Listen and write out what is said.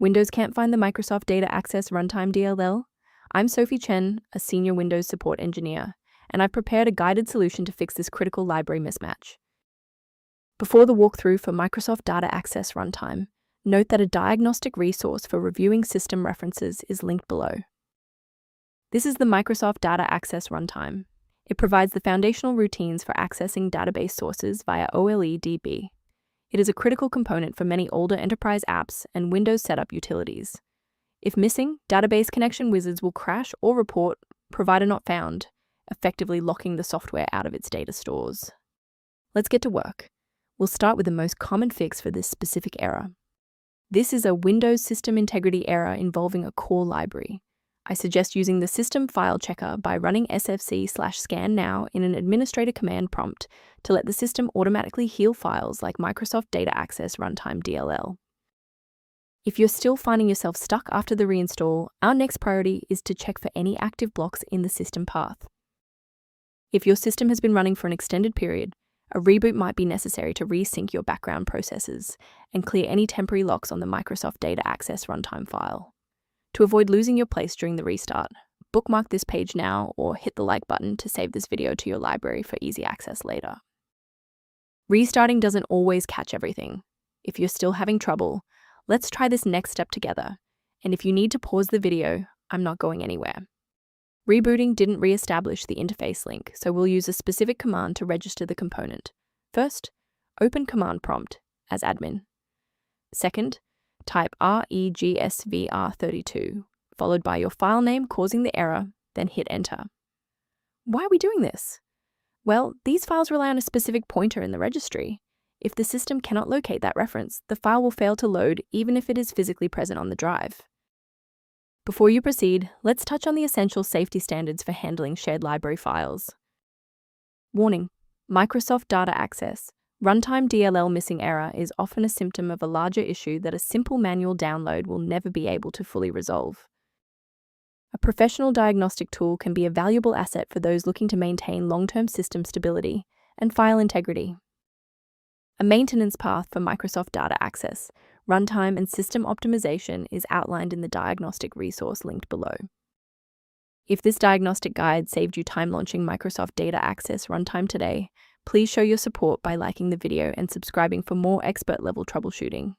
Windows can't find the Microsoft Data Access Runtime DLL? I'm Sophie Chen, a senior Windows support engineer, and I've prepared a guided solution to fix this critical library mismatch. Before the walkthrough for Microsoft Data Access Runtime, note that a diagnostic resource for reviewing system references is linked below. This is the Microsoft Data Access Runtime. It provides the foundational routines for accessing database sources via OLE DB. It is a critical component for many older enterprise apps and Windows setup utilities. If missing, database connection wizards will crash or report provider not found, effectively locking the software out of its data stores. Let's get to work. We'll start with the most common fix for this specific error. This is a Windows system integrity error involving a core library. I suggest using the system file checker by running sfc/scan now in an administrator command prompt to let the system automatically heal files like Microsoft Data Access Runtime DLL. If you're still finding yourself stuck after the reinstall, our next priority is to check for any active blocks in the system path. If your system has been running for an extended period, a reboot might be necessary to resync your background processes and clear any temporary locks on the Microsoft Data Access Runtime file. To avoid losing your place during the restart, bookmark this page now or hit the like button to save this video to your library for easy access later. Restarting doesn't always catch everything. If you're still having trouble, let's try this next step together. And if you need to pause the video, I'm not going anywhere. Rebooting didn't re-establish the interface link, so we'll use a specific command to register the component. First, open command prompt as admin. Second, type regsvr32, followed by your file name causing the error, then hit enter. Why are we doing this? Well, these files rely on a specific pointer in the registry. If the system cannot locate that reference, the file will fail to load even if it is physically present on the drive. Before you proceed, let's touch on the essential safety standards for handling shared library files. Warning: Microsoft Data Access Runtime DLL missing error is often a symptom of a larger issue that a simple manual download will never be able to fully resolve. A professional diagnostic tool can be a valuable asset for those looking to maintain long-term system stability and file integrity. A maintenance path for Microsoft Data Access, runtime, and system optimization is outlined in the diagnostic resource linked below. If this diagnostic guide saved you time launching Microsoft Data Access Runtime today, please show your support by liking the video and subscribing for more expert-level troubleshooting.